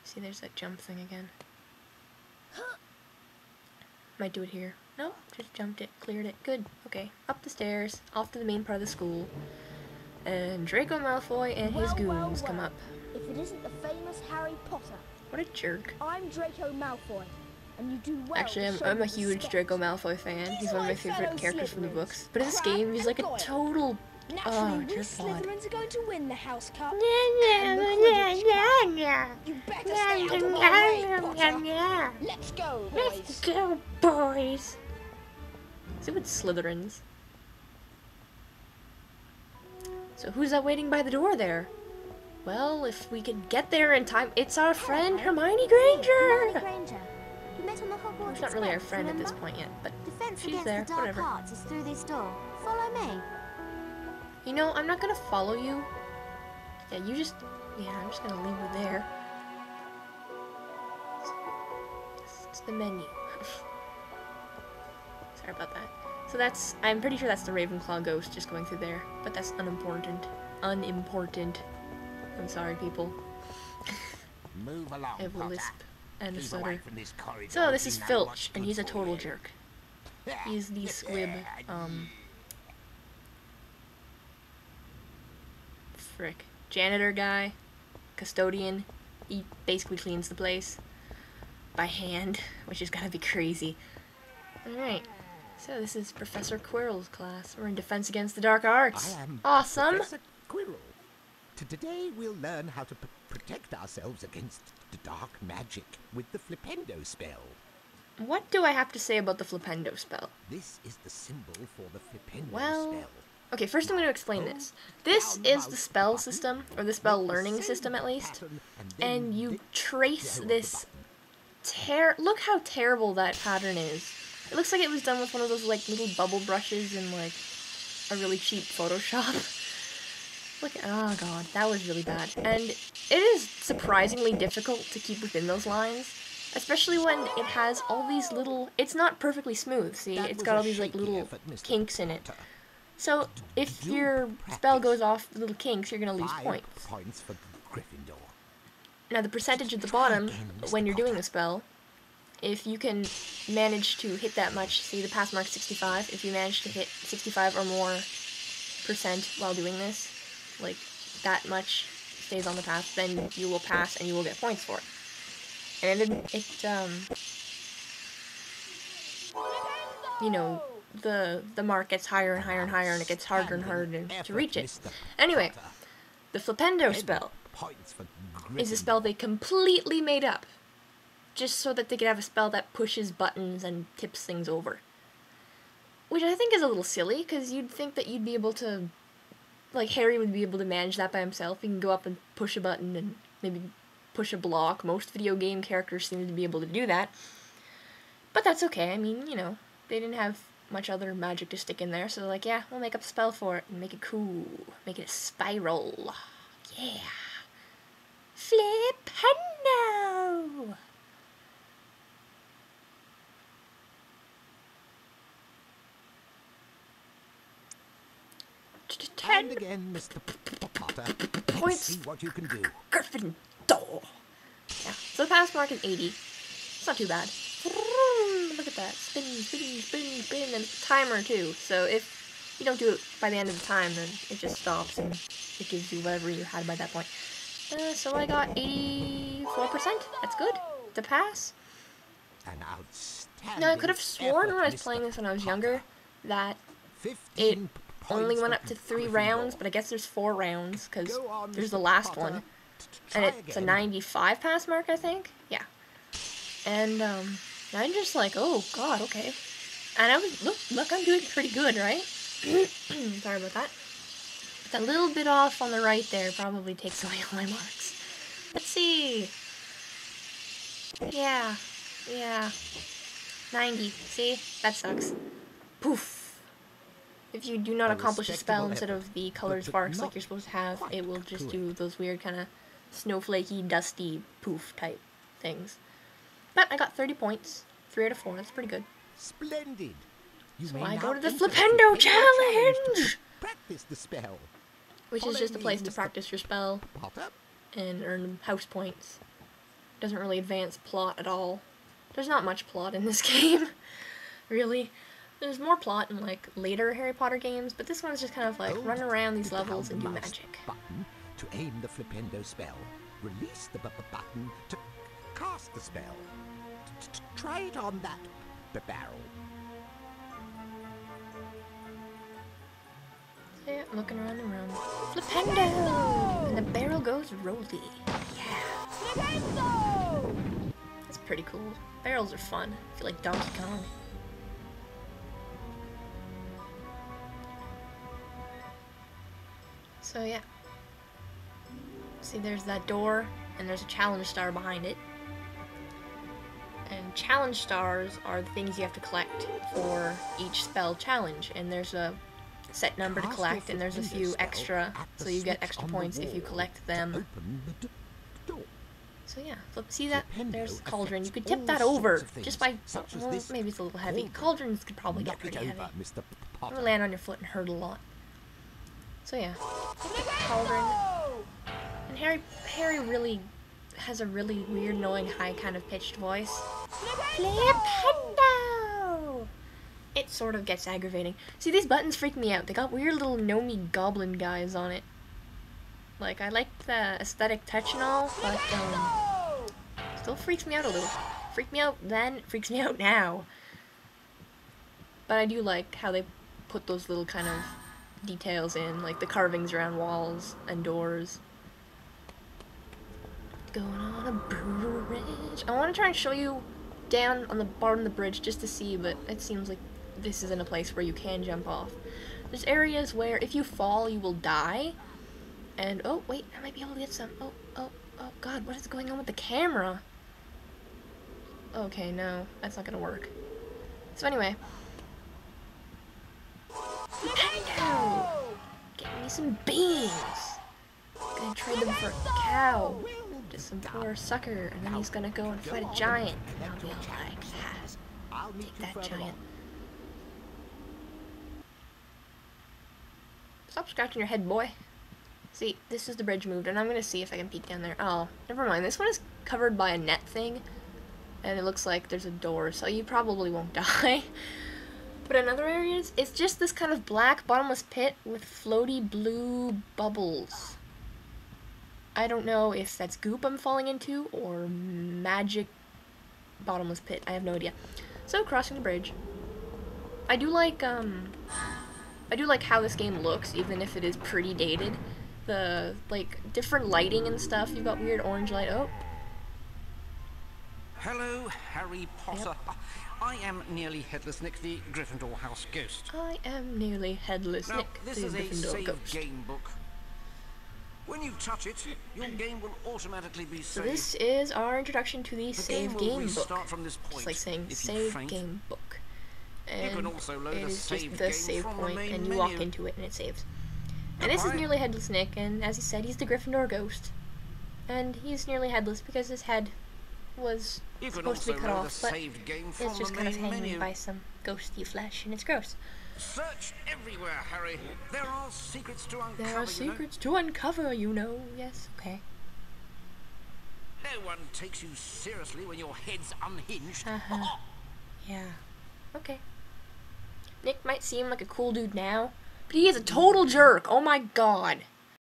See, there's that jump thing again. Might do it here. No, just jumped it, cleared it. Good. Okay, up the stairs, off to the main part of the school. And Draco Malfoy and his goons come up. If it isn't the famous Harry Potter. What a jerk. I'm Draco Malfoy, and you do well. Actually, I'm a huge Draco Malfoy fan. He's one of my favorite characters from the books. But in this game, he's like a total... Naturally, we Slytherins are going to win the House Cup. You better stay out of my way, Potter. Let's go, boys. Let's go, boys. See what Slytherins. So who's that waiting by the door there? Well, if we could get there in time, it's our friend Hermione Granger. She's not really our friend at this point yet, but she's there. Whatever. Is through this door. Follow me. You know, I'm not gonna follow you. Yeah, you just... Yeah, I'm just gonna leave you there. It's the menu. Sorry about that. So that's... I'm pretty sure that's the Ravenclaw ghost just going through there. But that's unimportant. Unimportant. I'm sorry, people. Move along, I have a lisp and a Keep away stutter. from this corridor, So this you is know Filch, what's and good he's a for total you. jerk. He's the squib, frick. Janitor guy, custodian. He basically cleans the place by hand, which is gotta be crazy. Alright, so this is Professor Quirrell's class. We're in Defense Against the Dark Arts. I am Awesome! Professor Quirrell. Today we'll learn how to protect ourselves against the dark magic with the Flipendo spell. What do I have to say about the Flipendo spell? This is the symbol for the Flipendo Well, spell. okay, first I'm going to explain this. This is the spell system, or the spell learning system at least, and you trace this look how terrible that pattern is. It looks like it was done with one of those, like, little bubble brushes in, like, a really cheap Photoshop. Look, oh god, that was really bad. And it is surprisingly difficult to keep within those lines, especially when it has all these little... It's not perfectly smooth, see? It's got all these, like, little kinks in it. So, if your spell goes off the little kinks, you're gonna lose points. 5 points for Gryffindor. Now, the percentage at the bottom, when you're doing the spell, if you can manage to hit that much, see the pass mark 65, if you manage to hit 65 or more percent while doing this, like that much stays on the path, then you will pass and you will get points for it. And you know, the mark gets higher and higher and higher, and it gets harder and harder to reach it. Anyway, the Flipendo spell is a spell they completely made up, just so that they could have a spell that pushes buttons and tips things over. Which I think is a little silly, because you'd think that you'd be able to, like, Harry would be able to manage that by himself. He can go up and push a button and maybe push a block. Most video game characters seem to be able to do that. But that's okay. I mean, you know, they didn't have much other magic to stick in there, so they're like, yeah, we'll make up a spell for it and make it cool. Make it a spiral. Yeah. Flipendo! And again, Mr. Potter. Points. See what you can do. Gryffindor. Yeah. So the pass mark is 80. It's not too bad. Look at that. Spin, spin, spin, spin, and it's a timer too. So if you don't do it by the end of the time, then it just stops and it gives you whatever you had by that point. So I got 84%. That's good. To pass. An outstanding. Now I could have sworn when I was effort, playing Mr. this when I was Potter. younger that 15 only points went for up to 3 Gryffindor. rounds, but I guess there's 4 rounds, because Go on, there's Mr. the last Potter. one. Try And it's a again. 95 pass mark, I think? Yeah. And, I'm just like, oh, god, okay. And I was, look, I'm doing pretty good, right? Sorry about that. But that little bit off on the right there probably takes away all my marks. Let's see. Yeah. 90. See? That sucks. Poof. If you do not accomplish a spell instead of the colored sparks like you're supposed to have, it will just do those weird kind of snowflakey, dusty, poof type things. But I got 30 points. 3 out of 4. That's pretty good. Splendid. You So may I now go to the enter Flipendo challenge challenge! to practice the spell. which is just a place to practice your spell Potter. and earn house points. Doesn't really advance plot at all. There's not much plot in this game, really. There's more plot in like later Harry Potter games, but this one's just kind of like run around these levels and do magic. Button to aim the flipendo spell. Release the button to cast the spell. Try it on that barrel. So yeah, looking around and around. Flipendo! And the barrel goes rolly. Yeah. Flipendo! That's pretty cool. Barrels are fun. I feel like Donkey Kong. So yeah. See, there's that door, and there's a challenge star behind it. And challenge stars are the things you have to collect for each spell challenge. And there's a set number to collect, and there's a few extra, so you get extra points if you collect them. So yeah, see that? There's the cauldron. You could tip that over just by, well, maybe it's a little heavy. Cauldrons could probably get pretty heavy. You would land on your foot and hurt a lot. So yeah, cauldron. And Harry really has a really weird, annoying, high kind of pitched voice. Flipendo! It sort of gets aggravating. See, these buttons freak me out. They got weird little gnomey goblin guys on it. Like, I like the aesthetic touch and all, but still freaks me out a little. Freaked me out then, freaks me out now. But I do like how they put those little kind of details in, like the carvings around walls and doors. Going on a bridge. I want to try and show you down on the bottom of the bridge just to see, but it seems like this isn't a place where you can jump off. There's areas where if you fall, you will die. And, oh, wait, I might be able to get some. Oh, God, what is going on with the camera? Okay, no, that's not gonna work. So anyway. Flipendo! Get me some beans! Gonna trade them for a cow. Just some poor sucker, and then he's gonna go and fight a giant. And I'll be all like, ah, take that giant. Stop scratching your head, boy. See, this is the bridge moved, and I'm gonna see if I can peek down there. Oh, never mind. This one is covered by a net thing, and it looks like there's a door, so you probably won't die. But in other areas, it's just this kind of black bottomless pit with floaty blue bubbles. I don't know if that's goop I'm falling into or magic bottomless pit. I have no idea. So crossing the bridge. I do like how this game looks, even if it is pretty dated. The like different lighting and stuff. You've got weird orange light. Oh. Hello, Harry Potter. Yep. I am Nearly Headless Nick, the Gryffindor House Ghost. I am Nearly Headless Nick, the Gryffindor Ghost. Now, this is a save game book. When you touch it, your game will automatically be saved. So this is our introduction to the save game book. From this point. It's like saying save game book. And you can also load it a is just the game save from point, the main and you menu. walk into it and it saves. And this is Nearly Headless Nick, and as he said, he's the Gryffindor Ghost. And he's nearly headless because his head was supposed to be cut off, but it's just kind of hanging by some ghosty flesh, and it's gross. Search everywhere, Harry. There are secrets to uncover. There are secrets to uncover, you know. Yes, okay. No one takes you seriously when your head's unhinged. Yeah. Okay. Nick might seem like a cool dude now, but he is a total jerk. Oh my god.